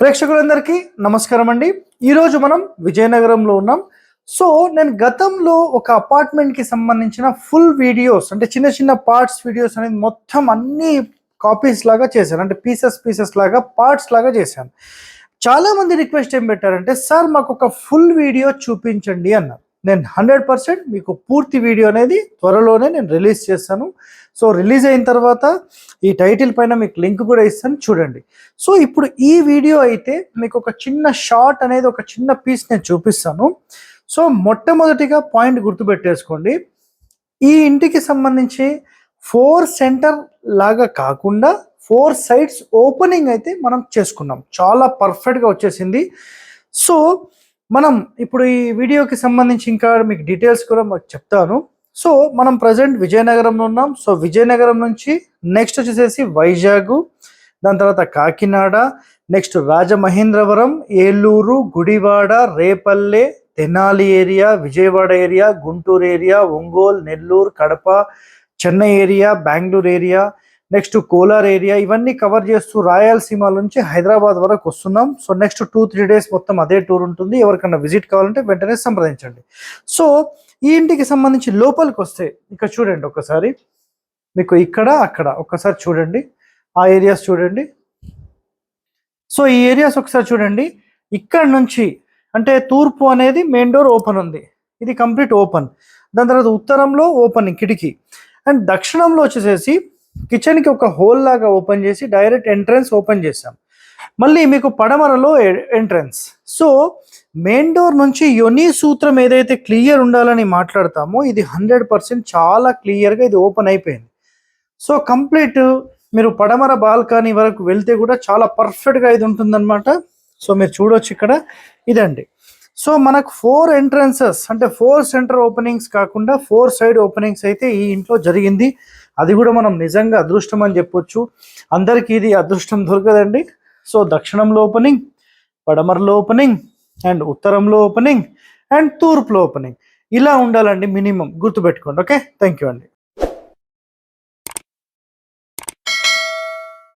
ప్రేక్షకులందరికీ నమస్కారం అండి. ఈరోజు మనం విజయనగరంలో ఉన్నాం. సో నేను గతంలో ఒక అపార్ట్మెంట్కి సంబంధించిన ఫుల్ వీడియోస్ అంటే చిన్న చిన్న పార్ట్స్ వీడియోస్ అనేది మొత్తం అన్ని కాపీస్ లాగా చేశాను. అంటే పీసెస్ లాగా పార్ట్స్ లాగా చేశాను. చాలామంది రిక్వెస్ట్ ఏం పెట్టారంటే, సార్ మాకు ఒక ఫుల్ వీడియో చూపించండి అన్నారు. నేను 100% మీకు పూర్తి వీడియో అనేది త్వరలోనే నేను రిలీజ్ చేస్తాను. సో రిలీజ్ అయిన తర్వాత ఈ టైటిల్ పైన మీకు లింక్ కూడా ఇస్తాను, చూడండి. సో ఇప్పుడు ఈ వీడియో అయితే మీకు ఒక చిన్న షార్ట్ అనేది ఒక చిన్న పీస్ నేను చూపిస్తాను. సో మొట్టమొదటిగా పాయింట్ గుర్తుపెట్టేసుకోండి, ఈ ఇంటికి సంబంధించి 4 సెంటర్ లాగా కాకుండా 4 సైడ్స్ ఓపెనింగ్ అయితే మనం చేసుకున్నాం. చాలా పర్ఫెక్ట్గా వచ్చేసింది. సో మనం ఇప్పుడు ఈ వీడియోకి సంబంధించి ఇంకా మీకు డీటెయిల్స్ కూడా మాకు చెప్తాను. సో మనం ప్రజెంట్ విజయనగరంలో ఉన్నాం. సో విజయనగరం నుంచి నెక్స్ట్ వచ్చేసేసి వైజాగ్, దాని తర్వాత Kakinada, next Rajamahendravaram, Eluru, Gudivada, Repalle, Tenali area, Vijayawada area, Guntur area, Ongole, Nellore, Kadapa, Chennai area, Bengaluru area, next Kolar area, ఇవన్నీ కవర్ చేస్తూ రాయలసీమ నుంచి హైదరాబాద్ వరకు వస్తున్నాం. సో నెక్స్ట్ 2-3 డేస్ మొత్తం అదే టూర్ ఉంటుంది. ఎవరికన్నా విజిట్ కావాలంటే వెంటనే సంప్రదించండి. సో ఈ ఇంటికి సంబంధించి లోపలికి వస్తే ఇక్కడ చూడండి, ఒకసారి మీకు ఇక్కడ అక్కడ ఒక్కసారి చూడండి, ఆ ఏరియాస్ చూడండి. సో ఈ ఏరియాస్ ఒకసారి చూడండి. ఇక్కడ నుంచి అంటే తూర్పు అనేది మెయిన్ డోర్ ఓపెన్ ఉంది, ఇది కంప్లీట్ ఓపెన్. దాని తర్వాత ఉత్తరంలో ఓపెన్ కిటికీ, అండ్ దక్షిణంలో వచ్చేసేసి కిచెన్కి ఒక హోల్ లాగా ఓపెన్ చేసి డైరెక్ట్ ఎంట్రన్స్ ఓపెన్ చేసాం. మళ్ళీ మీకు పడమరలో ఎంట్రన్స్. సో మెయిన్ డోర్ నుంచి యోని సూత్రం ఏదైతే క్లియర్ ఉండాలని మాట్లాడతామో ఇది 100% చాలా క్లియర్గా ఇది ఓపెన్ అయిపోయింది. సో కంప్లీట్ మీరు పడమర బాల్కనీ వరకు వెళ్తే కూడా చాలా పర్ఫెక్ట్గా ఇది ఉంటుందన్నమాట. సో మీరు చూడొచ్చు ఇక్కడ ఇదండి. సో మనకు 4 ఎంట్రన్సెస్ అంటే 4 సెంటర్ ఓపెనింగ్స్ కాకుండా 4 సైడ్ ఓపెనింగ్స్ అయితే ఈ ఇంట్లో జరిగింది. అది కూడా మనం నిజంగా అదృష్టం అని చెప్పొచ్చు. అందరికీ ఇది అదృష్టం దొరకదండి. సో దక్షిణంలో ఓపెనింగ్, పడమరలో ఓపెనింగ్, అండ్ ఉత్తరంలో ఓపెనింగ్, అండ్ తూర్పులో ఓపెనింగ్, ఇలా ఉండాలండి మినిమం, గుర్తుపెట్టుకోండి. ఓకే, థ్యాంక్ యూ అండి.